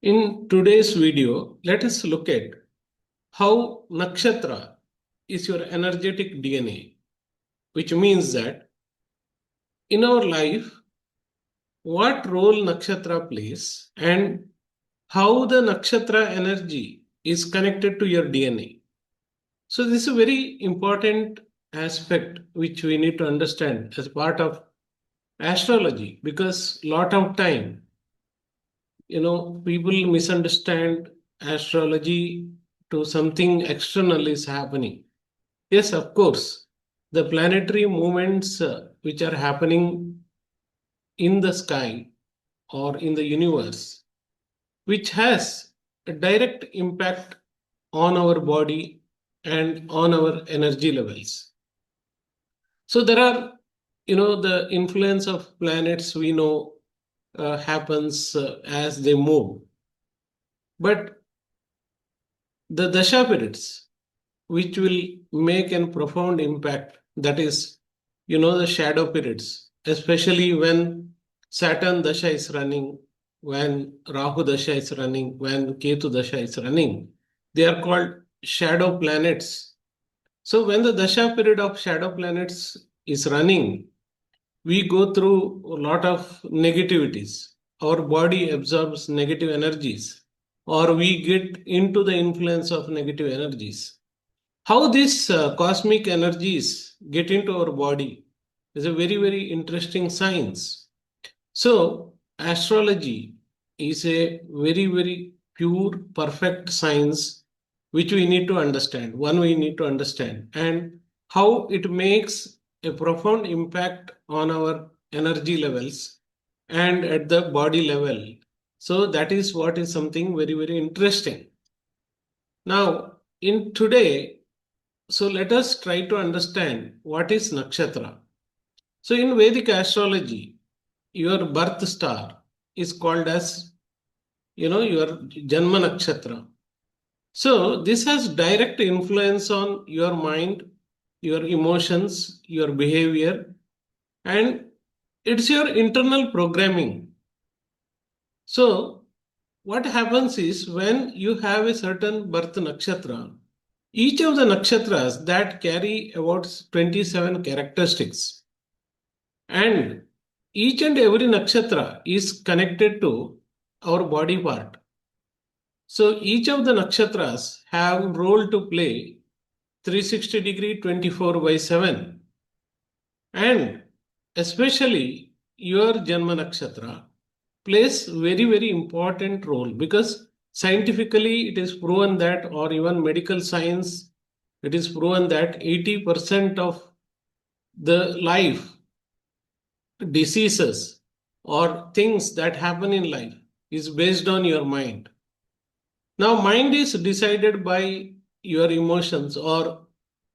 In today's video, let us look at how Nakshatra is your energetic DNA, which means that in our life, what role Nakshatra plays and how the Nakshatra energy is connected to your DNA. So, this is a very important aspect which we need to understand as part of astrology because a lot of time people misunderstand astrology to something external is happening. Yes, of course, the planetary movements which are happening in the sky or in the universe, which has a direct impact on our body and on our energy levels. So there are, the influence of planets we know happens as they move. But the dasha periods, which will make a profound impact, that is, the shadow periods, especially when Saturn dasha is running, when Rahu dasha is running, when Ketu dasha is running, they are called shadow planets. So when the dasha period of shadow planets is running, we go through a lot of negativities. Our body absorbs negative energies, or we get into the influence of negative energies. How these cosmic energies get into our body is a very, very interesting science. So, astrology is a very, very pure, perfect science which we need to understand. One, we need to understand, and how it makes a profound impact on our energy levels and at the body level. So, that is what is something very, very interesting. Now, in today, so let us try to understand what is nakshatra. So in Vedic astrology, your birth star is called as, your Janma Nakshatra. So this has direct influence on your mind, your emotions, your behavior, and it's your internal programming. So what happens is when you have a certain birth nakshatra, each of the nakshatras that carry about 27 characteristics, and each and every nakshatra is connected to our body part. So each of the nakshatras have role to play 360 degree 24/7. And especially your Janma Nakshatra plays very, very important role because scientifically it is proven that, or even medical science, it is proven that 80% of the life diseases or things that happen in life is based on your mind. Now, mind is decided by your emotions, or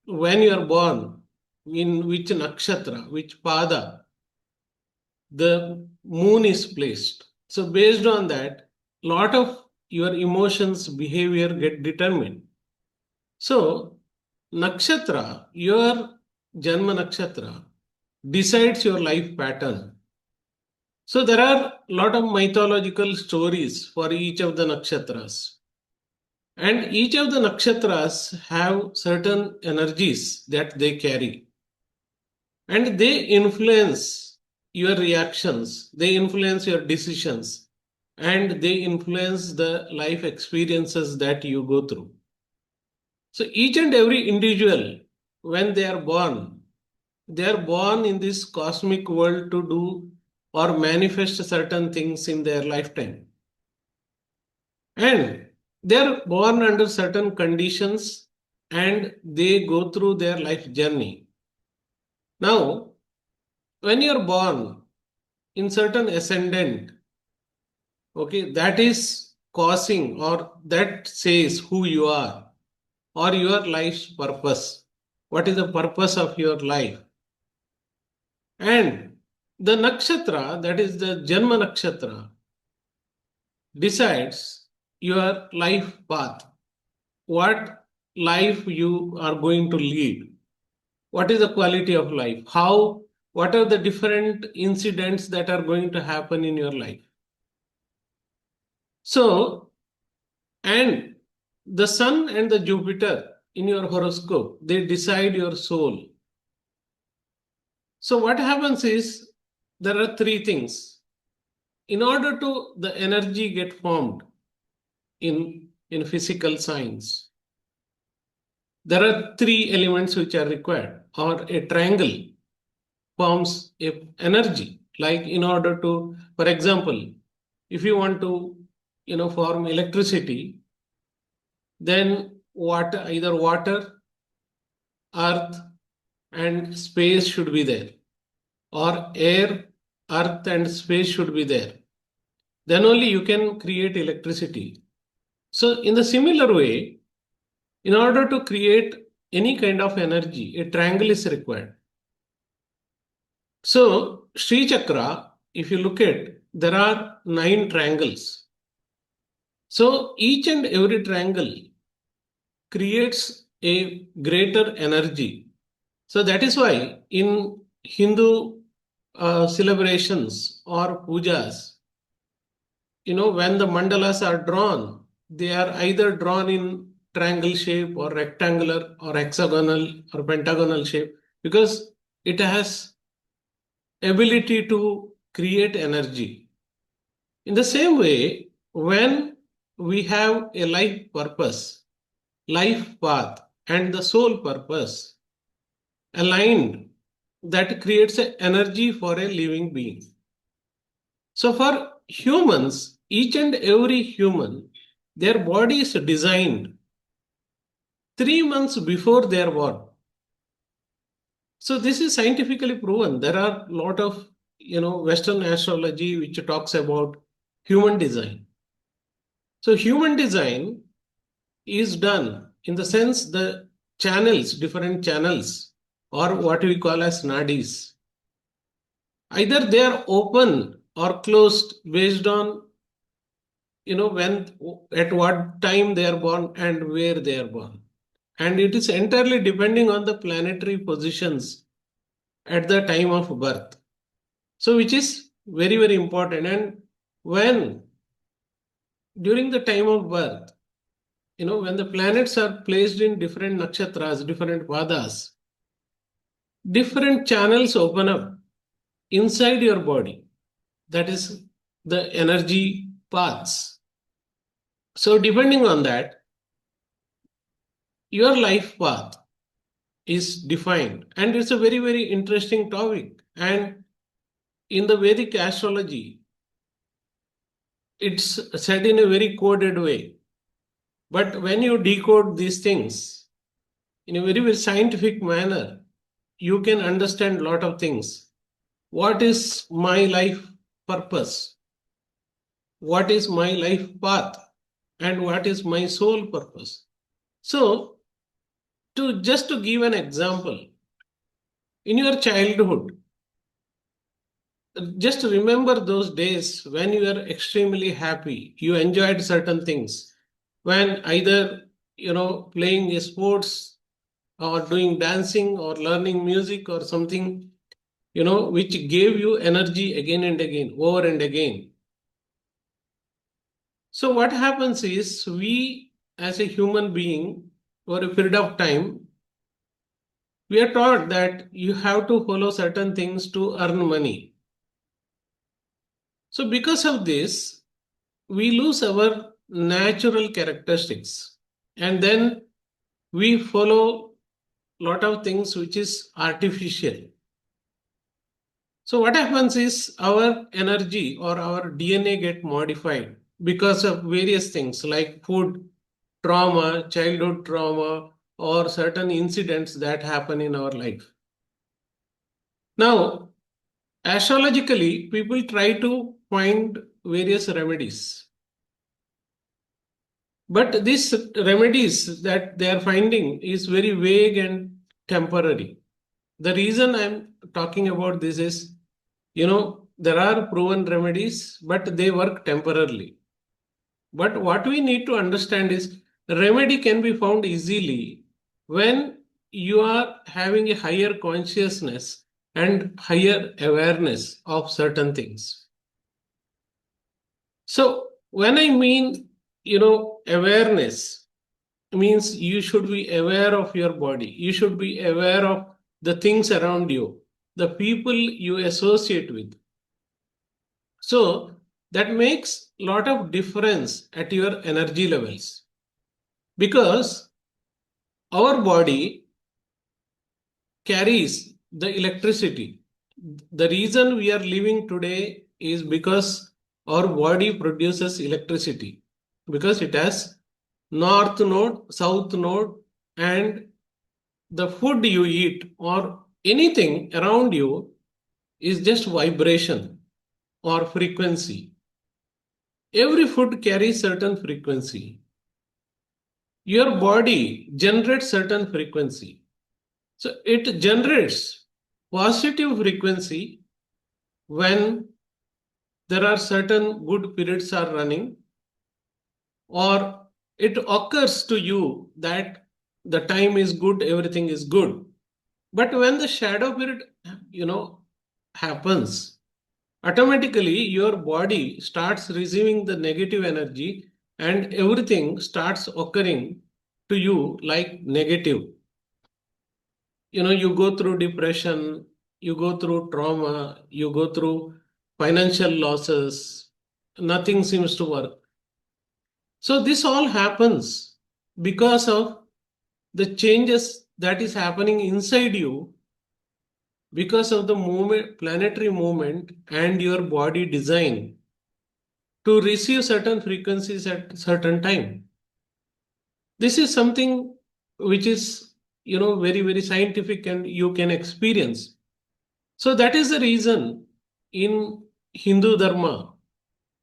when you are born, in which nakshatra, which pada, the moon is placed. So, based on that, lot of your emotions, behavior get determined. So, nakshatra, your Janma nakshatra, decides your life pattern. So there are a lot of mythological stories for each of the nakshatras. And each of the nakshatras have certain energies that they carry. And they influence your reactions, they influence your decisions, and they influence the life experiences that you go through. So each and every individual, when they are born in this cosmic world to do or manifest certain things in their lifetime. And they are born under certain conditions and they go through their life journey. Now, when you are born in certain ascendant, okay, that is causing or that says who you are or your life's purpose. What is the purpose of your life? And the nakshatra, that is the Janma nakshatra, decides your life path, what life you are going to lead, what is the quality of life, what are the different incidents that are going to happen in your life. So, and the sun and the Jupiter in your horoscope, they decide your soul. So what happens is there are three things. In order to the energy get formed in physical science, there are three elements which are required, or a triangle forms a energy. Like in order to, for example, if you want to, form electricity, then either water, earth, and space should be there, or air, earth, and space should be there. Then only you can create electricity. So, in the similar way, in order to create any kind of energy, a triangle is required. So, Sri Chakra, if you look at, there are 9 triangles. So, each and every triangle creates a greater energy. So, that is why in Hindu celebrations or pujas, when the mandalas are drawn, they are either drawn in triangle shape or rectangular or hexagonal or pentagonal shape, because it has ability to create energy. In the same way, when we have a life purpose, life path, and the soul purpose aligned, that creates an energy for a living being. So for humans, each and every human, their body is designed 3 months before they are born. So this is scientifically proven. There are a lot of Western astrology which talks about human design. So human design is done in the sense the channels, different channels, or what we call as nadis. Either they are open or closed based on when, at what time they are born and where they are born. And it is entirely depending on the planetary positions at the time of birth. So which is very, very important. And when during the time of birth, when the planets are placed in different nakshatras, different padas, different channels open up inside your body. That is the energy paths. So depending on that, your life path is defined. And it's a very, very interesting topic. And in the Vedic astrology, it's said in a very coded way. But when you decode these things in a very, very scientific manner, you can understand a lot of things. What is my life purpose? What is my life path? And what is my soul purpose? So, to give an example, in your childhood, just remember those days when you were extremely happy, you enjoyed certain things, when either playing sports or doing dancing or learning music or something which gave you energy again and again, over and again. So what happens is, we as a human being, for a period of time, we are taught that you have to follow certain things to earn money. So because of this, we lose our natural characteristics, and then we follow lot of things which is artificial. So what happens is, our energy or our DNA get modified because of various things like food, trauma, childhood trauma, or certain incidents that happen in our life. Now, astrologically, people try to find various remedies. But these remedies that they are finding is very vague and temporary. The reason I'm talking about this is, there are proven remedies, but they work temporarily. But what we need to understand is, remedy can be found easily when you are having a higher consciousness and higher awareness of certain things. So When I mean, awareness means you should be aware of your body. You should be aware of the things around you, the people you associate with. So that makes a lot of difference at your energy levels, because our body carries the electricity. The reason we are living today is because our body produces electricity, because it has north node, south node, and the food you eat or anything around you is just vibration or frequency. Every food carries certain frequency. Your body generates certain frequency. So it generates positive frequency when there are certain good periods are running, or it occurs to you that the time is good, everything is good. But when the shadow period, you know, happens, automatically your body starts receiving the negative energy and everything starts occurring to you like negative. You go through depression, you go through trauma, you go through financial losses, nothing seems to work. So this all happens because of the changes that is happening inside you, because of the movement, planetary movement, and your body design to receive certain frequencies at certain time. This is something which is, very, very scientific and you can experience. So that is the reason in Hindu Dharma,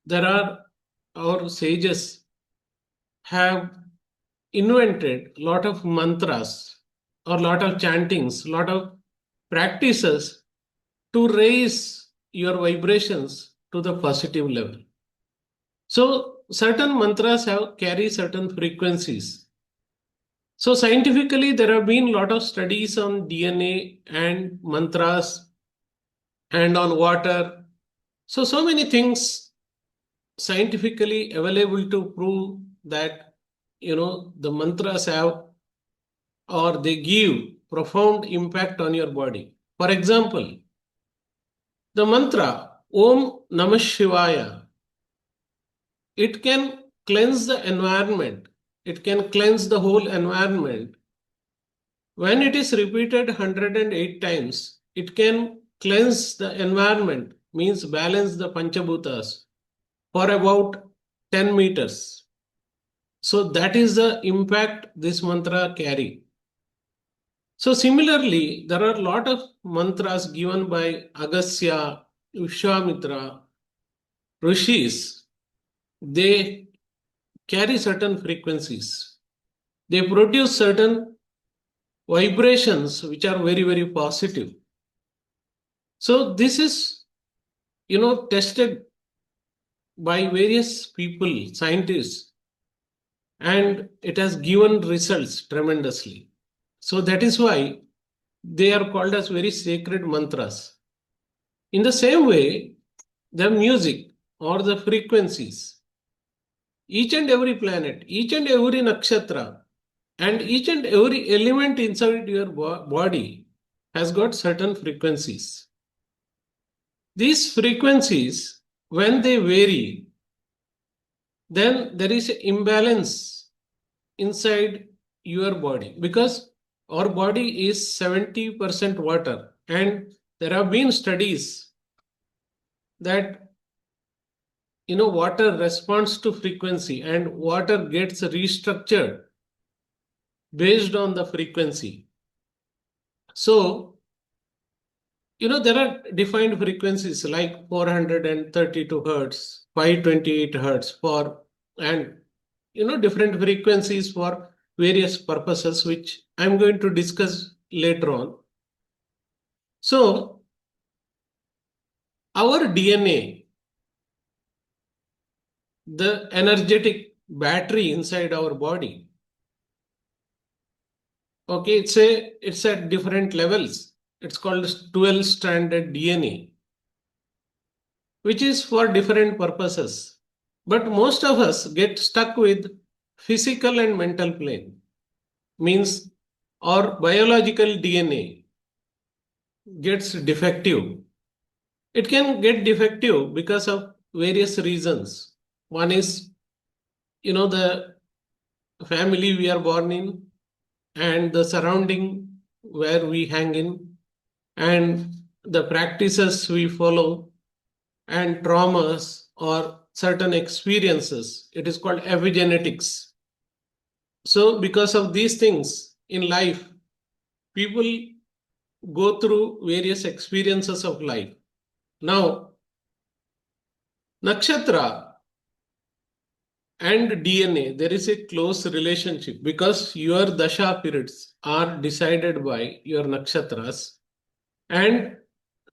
there are our sages have invented a lot of mantras or lot of chantings, lot of practices to raise your vibrations to the positive level. So certain mantras have carry certain frequencies. So scientifically, there have been a lot of studies on DNA and mantras and on water. So many things scientifically available to prove that the mantras have or they give profound impact on your body. For example, the mantra Om Namah Shivaya, it can cleanse the environment. It can cleanse the whole environment. When it is repeated 108 times, it can cleanse the environment, means balance the Panchabhutas for about 10 meters. So that is the impact this mantra carry. So similarly, there are a lot of mantras given by Agastya, Vishwamitra, Rishis. They carry certain frequencies. They produce certain vibrations which are very, very positive. So this is, tested by various people, scientists, and it has given results tremendously. So that is why they are called as very sacred mantras. In the same way, the music or the frequencies, each and every planet, each and every nakshatra, and each and every element inside your body has got certain frequencies. These frequencies, when they vary, then there is an imbalance inside your body, because our body is 70% water, and there have been studies that water responds to frequency and water gets restructured based on the frequency. So there are defined frequencies like 432 hertz, 528 hertz for, and different frequencies for various purposes, which I'm going to discuss later on. So our DNA, the energetic battery inside our body, okay, it's at different levels. It's called 12-stranded DNA, which is for different purposes. But most of us get stuck with physical and mental plane, means our biological DNA gets defective. It can get defective because of various reasons. One is, the family we are born in and the surrounding where we hang in and the practices we follow and traumas or certain experiences. It is called epigenetics. So, because of these things in life, people go through various experiences of life. Now, nakshatra and DNA, there is a close relationship because your dasha periods are decided by your nakshatras, and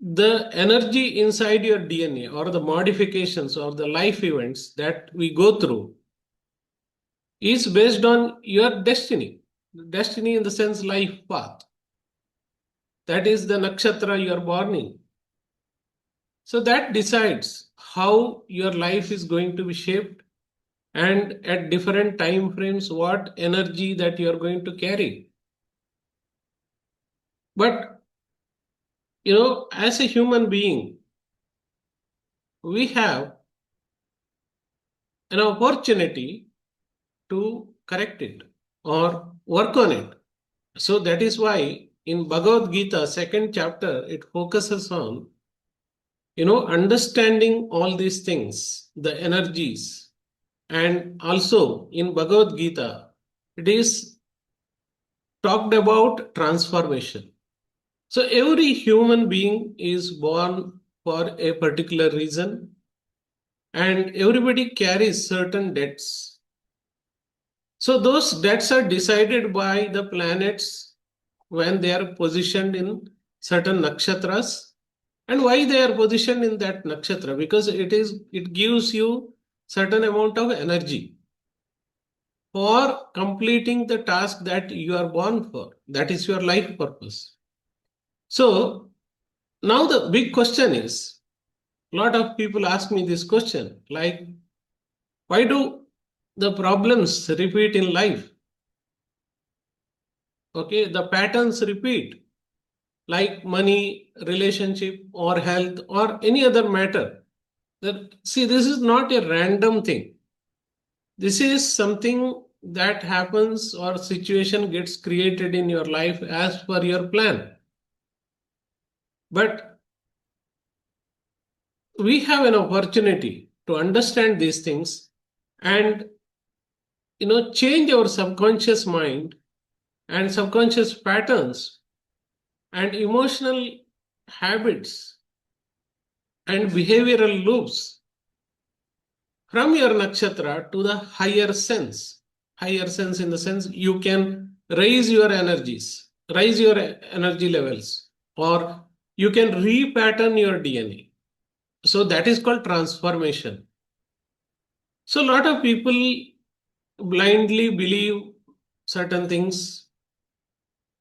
the energy inside your DNA or the modifications or the life events that we go through is based on your destiny. Destiny in the sense life path. That is the nakshatra you are born in. So that decides how your life is going to be shaped and at different time frames what energy that you are going to carry. But as a human being, we have an opportunity to correct it or work on it. So that is why in Bhagavad Gita, second chapter, it focuses on, understanding all these things, the energies. And also in Bhagavad Gita, it is talked about transformation. So every human being is born for a particular reason, and everybody carries certain debts. So those debts are decided by the planets when they are positioned in certain nakshatras. And why they are positioned in that nakshatra? Because it gives you certain amount of energy for completing the task that you are born for. That is your life purpose. So now the big question is, a lot of people ask me this question, like, why do the problems repeat in life? Okay, the patterns repeat, like money, relationship, or health, or any other matter. That see, this is not a random thing. This is something that happens or situation gets created in your life as per your plan. But we have an opportunity to understand these things and change our subconscious mind and subconscious patterns and emotional habits and behavioral loops from your nakshatra to the higher sense. Higher sense in the sense you can raise your energies, raise your energy levels, or you can repattern your DNA. So that is called transformation. So a lot of people blindly believe certain things.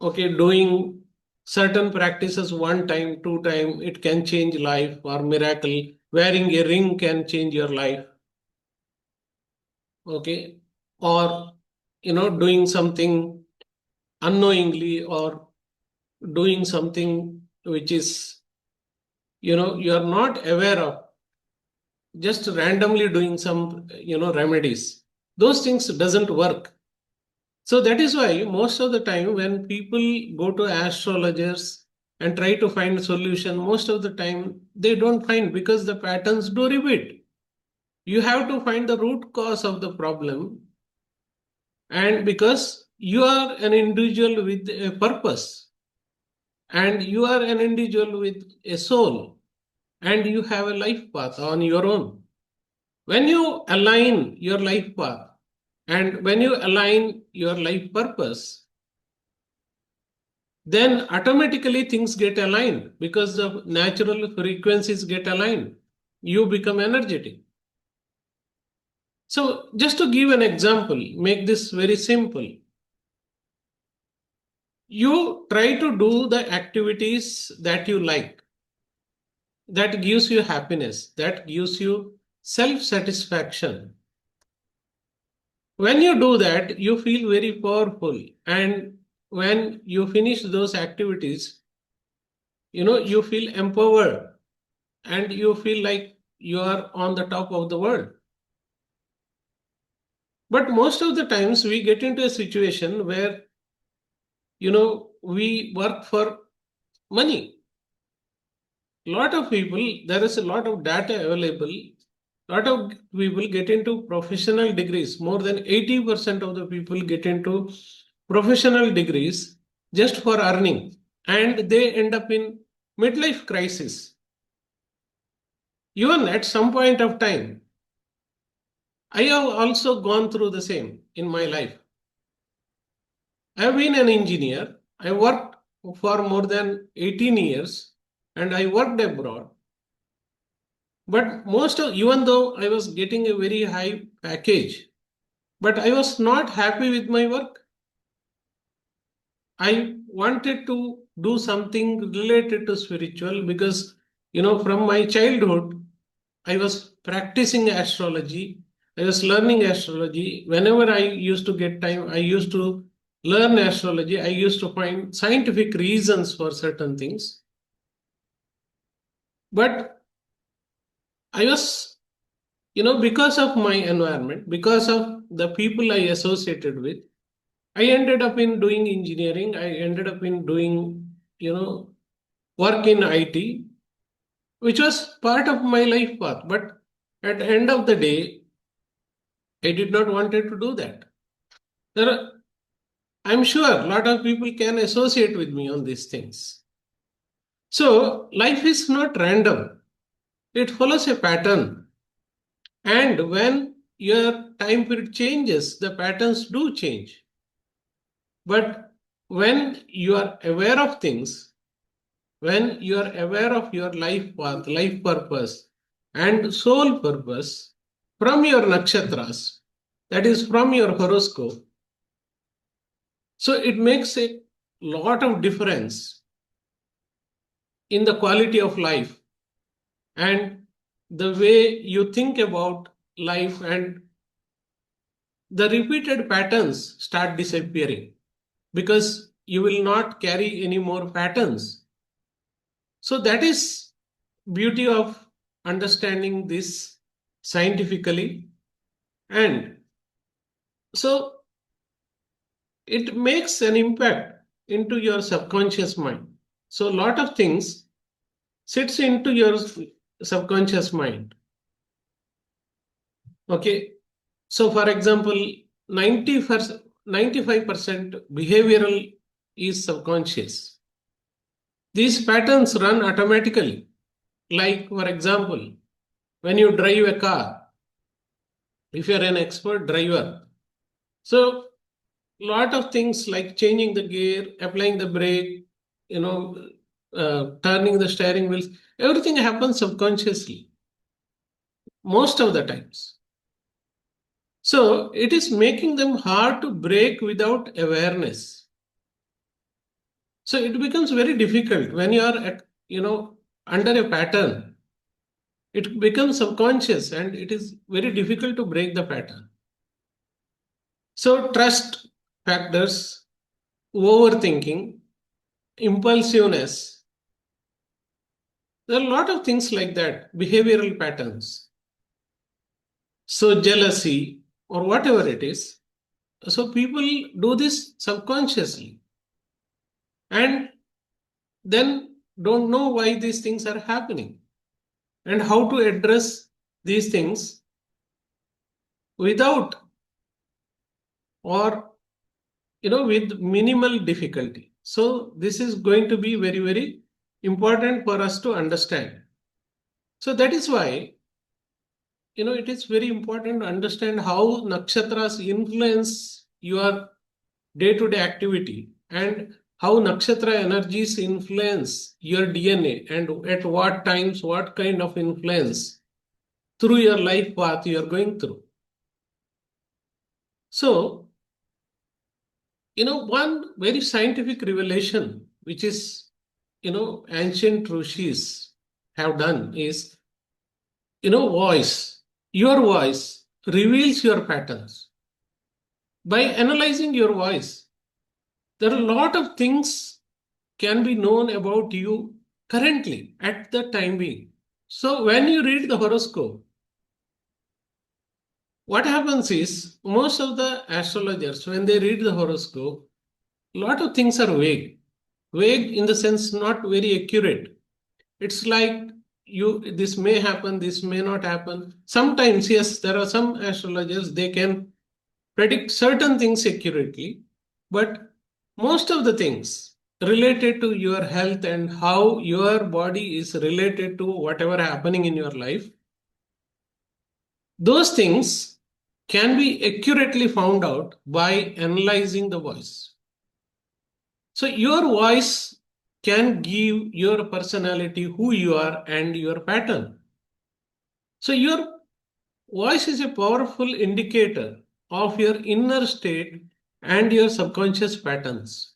Okay, doing certain practices one time, two time, it can change life or miracle. Wearing a ring can change your life. Okay, or doing something unknowingly or doing something which is you are not aware of, just randomly doing some remedies. Those things doesn't work. So that is why most of the time when people go to astrologers and try to find solution, most of the time they don't find because the patterns do repeat. You have to find the root cause of the problem, and because you are an individual with a purpose and you are an individual with a soul and you have a life path on your own. When you align your life path and when you align your life purpose, then automatically things get aligned because the natural frequencies get aligned. You become energetic. So, just to give an example, make this very simple. You try to do the activities that you like, that gives you happiness, that gives you self-satisfaction. When you do that, you feel very powerful. And when you finish those activities, you feel empowered and you feel like you are on the top of the world. But most of the times we get into a situation where, we work for money. Lot of people, there is a lot of data available. Lot of people get into professional degrees. More than 80% of the people get into professional degrees just for earning, and they end up in midlife crisis. Even at some point of time, I have also gone through the same in my life. I have been an engineer. I worked for more than 18 years and I worked abroad. But even though I was getting a very high package, but I was not happy with my work. I wanted to do something related to spiritual because, from my childhood, I was practicing astrology. I was learning astrology. Whenever I used to get time, I used to learn astrology. I used to find scientific reasons for certain things. But I was, because of my environment, because of the people I associated with, I ended up in doing engineering. I ended up in doing, work in IT, which was part of my life path. But at the end of the day, I did not wanted to do that. There are, I'm sure a lot of people can associate with me on these things. So life is not random. It follows a pattern. And when your time period changes, the patterns do change. But when you are aware of things, when you are aware of your life path, life purpose, and soul purpose from your nakshatras, that is from your horoscope, so it makes a lot of difference in the quality of life and the way you think about life, and the repeated patterns start disappearing because you will not carry any more patterns. So that is beauty of understanding this scientifically. And so it makes an impact into your subconscious mind. So a lot of things sits into your subconscious mind. Okay. So for example, 95% behavioral is subconscious. These patterns run automatically. Like for example, when you drive a car, if you're an expert driver, so lot of things like changing the gear, applying the brake, turning the steering wheels, everything happens subconsciously most of the times. So it is making them hard to break without awareness. So it becomes very difficult when you are under a pattern. It becomes subconscious and it is very difficult to break the pattern. So trust factors, overthinking, impulsiveness, there are a lot of things like that, behavioral patterns. So jealousy or whatever it is. So people do this subconsciously and then don't know why these things are happening and how to address these things without or with minimal difficulty. So this is going to be very, very important for us to understand. So that is why it is very important to understand how nakshatras influence your day-to-day activity and how nakshatra energies influence your DNA and at what times, what kind of influence through your life path you are going through. So, one very scientific revelation, which is, ancient rishis have done is, voice. Your voice reveals your patterns. By analyzing your voice, there are a lot of things can be known about you currently at the time being. So when you read the horoscope, what happens is most of the astrologers, when they read the horoscope, a lot of things are vague. Vague in the sense not very accurate. It's like this may happen, this may not happen. Sometimes, yes, there are some astrologers, they can predict certain things accurately, but most of the things related to your health and how your body is related to whatever happening in your life, those things can be accurately found out by analyzing the voice. So your voice can give your personality, who you are, and your pattern. So your voice is a powerful indicator of your inner state and your subconscious patterns.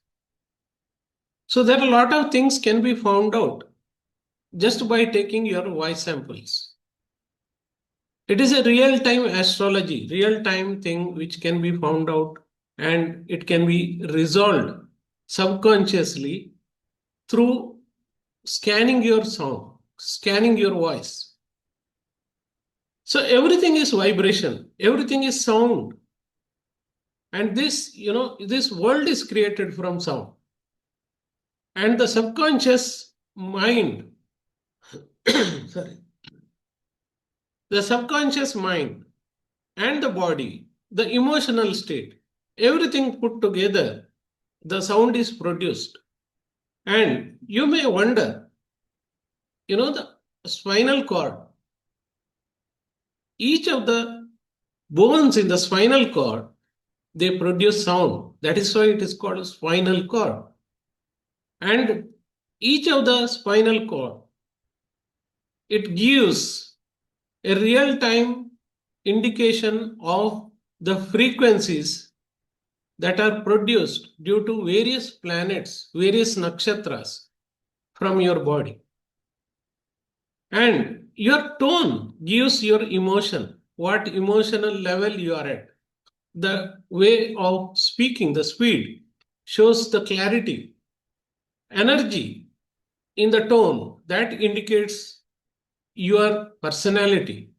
So there are a lot of things can be found out just by taking your voice samples. It is a real-time astrology, real-time thing which can be found out and it can be resolved subconsciously through scanning your sound, scanning your voice. So everything is vibration, everything is sound. And this world is created from sound. And the subconscious mind, sorry, the subconscious mind and the body, the emotional state, everything put together, the sound is produced. And you may wonder, the spinal cord, each of the bones in the spinal cord, they produce sound. That is why it is called a spinal cord. And each of the spinal cord, it gives a real-time indication of the frequencies that are produced due to various planets, various nakshatras from your body. And your tone gives your emotion, what emotional level you are at. The way of speaking, the speed, shows the clarity. Energy in the tone, that indicates your personality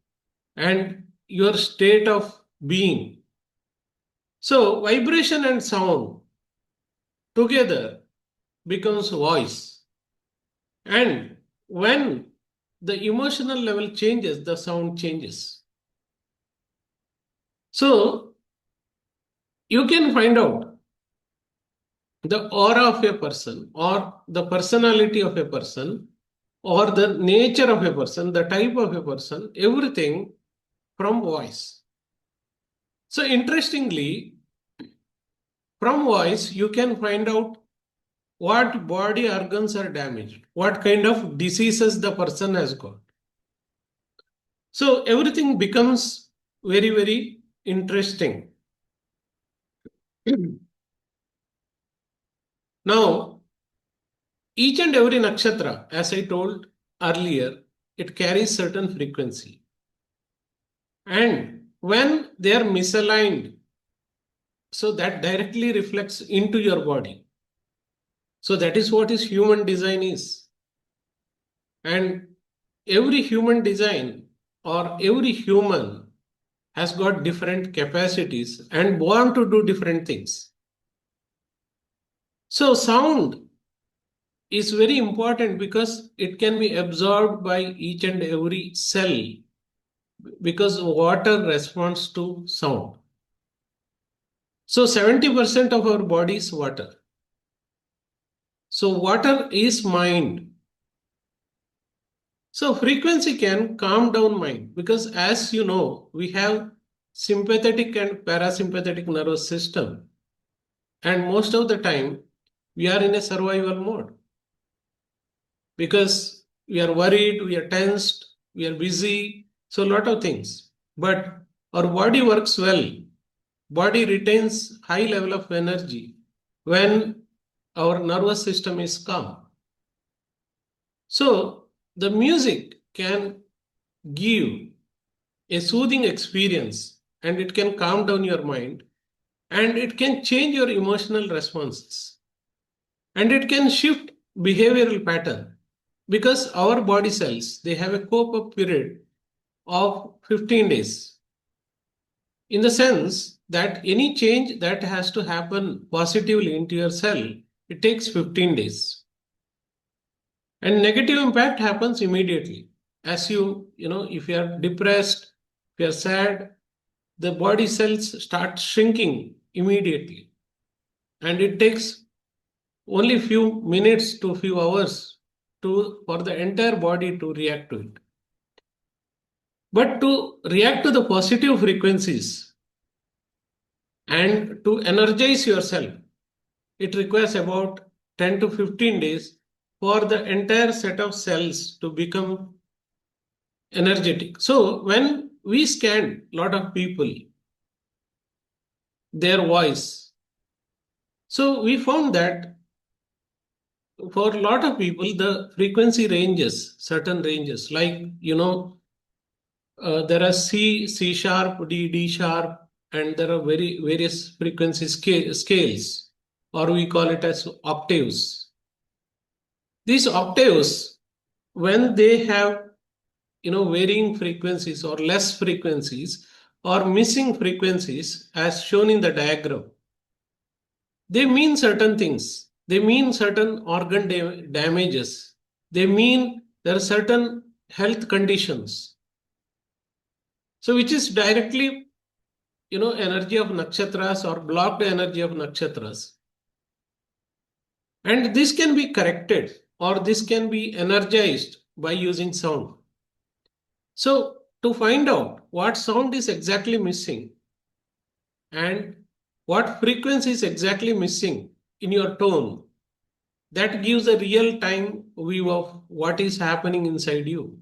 and your state of being. So vibration and sound together becomes voice. And when the emotional level changes, the sound changes. So you can find out the aura of a person or the personality of a person or the nature of a person, the type of a person, everything from voice. So interestingly, from voice, you can find out what body organs are damaged, what kind of diseases the person has got. So everything becomes very, very interesting. Now, each and every nakshatra, as I told earlier, it carries certain frequency. And when they are misaligned, so that directly reflects into your body. So that is what is human design is. And every human design or every human has got different capacities and born to do different things. So sound is very important because it can be absorbed by each and every cell because water responds to sound. So 70% of our body is water. So water is mind. So frequency can calm down mind because as you know, we have sympathetic and parasympathetic nervous system. And most of the time, we are in a survival mode because we are worried, we are tensed, we are busy, so a lot of things. But our body works well. Body retains high level of energy when our nervous system is calm. So the music can give a soothing experience, and it can calm down your mind, and it can change your emotional responses, and it can shift behavioral pattern, because our body cells, they have a cope up period of 15 days, in the sense that any change that has to happen positively into your cell, it takes 15 days. And negative impact happens immediately. As if you are depressed, if you are sad, the body cells start shrinking immediately. And it takes only few minutes to few hours for the entire body to react to it. But to react to the positive frequencies and to energize yourself, it requires about 10 to 15 days for the entire set of cells to become energetic. So when we scanned a lot of people, their voice, so we found that for a lot of people, the frequency ranges, certain ranges, like, there are C sharp, D sharp, and there are various frequency scales, or we call it as octaves. These octaves, when they have varying frequencies or less frequencies or missing frequencies, as shown in the diagram, they mean certain things. They mean certain organ damages. They mean there are certain health conditions. So which is directly energy of nakshatras or blocked energy of nakshatras. And this can be corrected, or this can be energized by using sound. So to find out what sound is exactly missing and what frequency is exactly missing in your tone, that gives a real time view of what is happening inside you.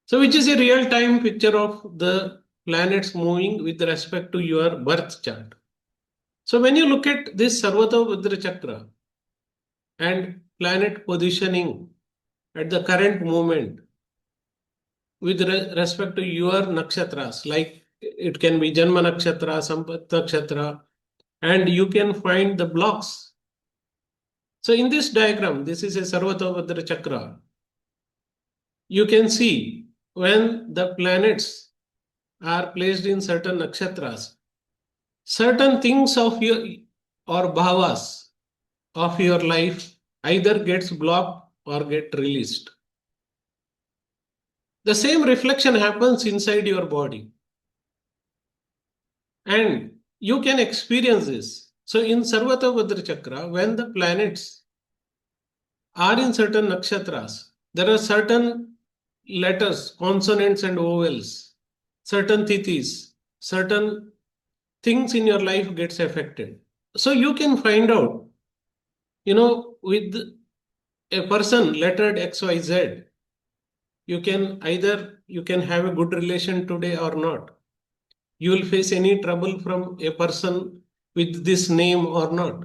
So which is a real time picture of the planets moving with respect to your birth chart. So when you look at this Sarvata Vidra Chakra and planet positioning at the current moment with respect to your nakshatras, like it can be Janma Nakshatra, Sampat Nakshatra, and you can find the blocks. So in this diagram, this is a Sarvata Vidra Chakra. You can see when the planets are placed in certain nakshatras, certain things of your or bhavas of your life either gets blocked or get released. The same reflection happens inside your body, and you can experience this. So in Sarvata Vidra Chakra, when the planets are in certain nakshatras, there are certain letters, consonants and vowels, certain tithis, certain things in your life gets affected. So you can find out, with a person lettered XYZ, you can have a good relation today or not. You will face any trouble from a person with this name or not.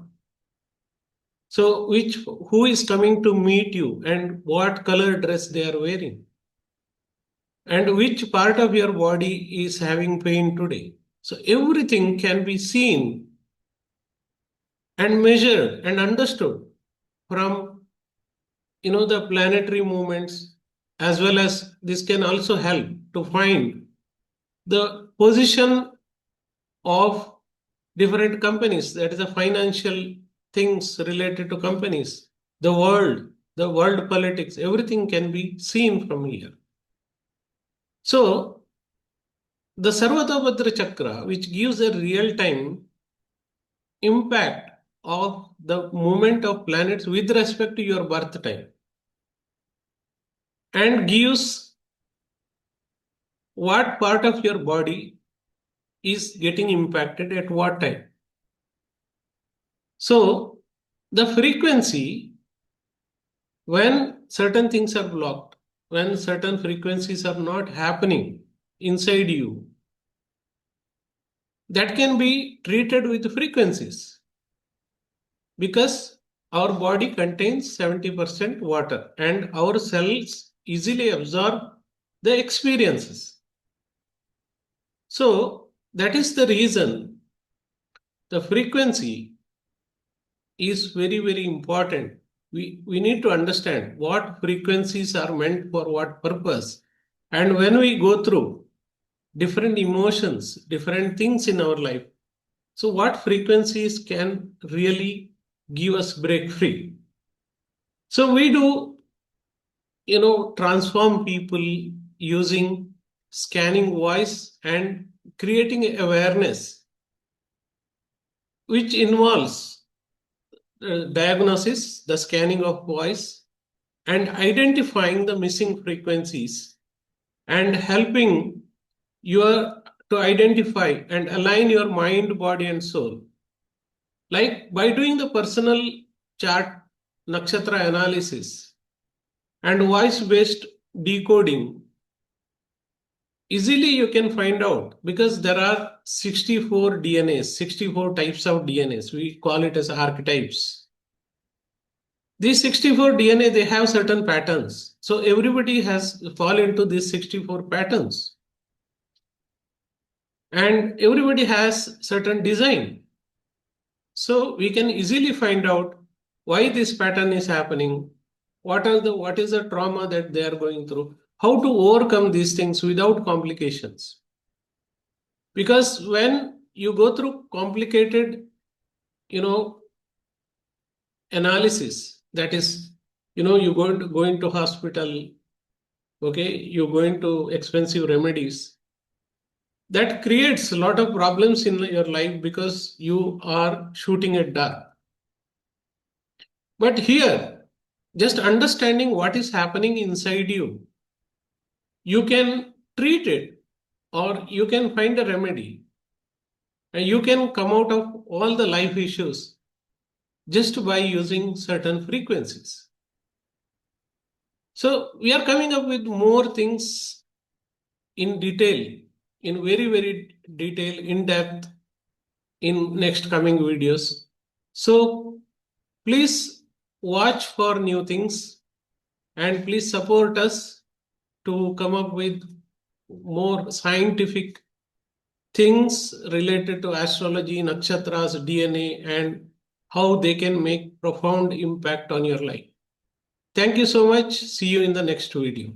So who is coming to meet you and what color dress they are wearing, and which part of your body is having pain today. So everything can be seen and measured and understood from the planetary movements, as well as this can also help to find the position of different companies, that is the financial things related to companies, the world politics, everything can be seen from here. So the Sarvatabhadra Chakra, which gives a real time impact of the movement of planets with respect to your birth time, and gives what part of your body is getting impacted at what time. So the frequency, when certain things are blocked, when certain frequencies are not happening inside you, that can be treated with frequencies, because our body contains 70% water and our cells easily absorb the experiences. So that is the reason the frequency is very, very important. We need to understand what frequencies are meant for what purpose. And when we go through different emotions, different things in our life, so what frequencies can really give us break free? So we do, transform people using scanning voice and creating awareness, which involves diagnosis, the scanning of voice, and identifying the missing frequencies and helping your to identify and align your mind, body, and soul. Like by doing the personal chart nakshatra analysis and voice-based decoding, easily you can find out because there are 64 DNAs, 64 types of DNAs. We call it as archetypes. These 64 DNA, they have certain patterns. So everybody has fall into these 64 patterns. And everybody has certain design. So we can easily find out why this pattern is happening, what is the trauma that they are going through, how to overcome these things without complications. Because when you go through complicated, analysis, that is, you go into hospital, okay, you go into expensive remedies, that creates a lot of problems in your life because you are shooting at dark. But here, just understanding what is happening inside you, you can treat it or you can find a remedy and you can come out of all the life issues just by using certain frequencies. So we are coming up with more things in detail, in very, very detail, in depth in next coming videos. So please watch for new things and please support us to come up with more scientific things related to astrology, nakshatras, DNA, and how they can make profound impact on your life. Thank you so much. See you in the next video.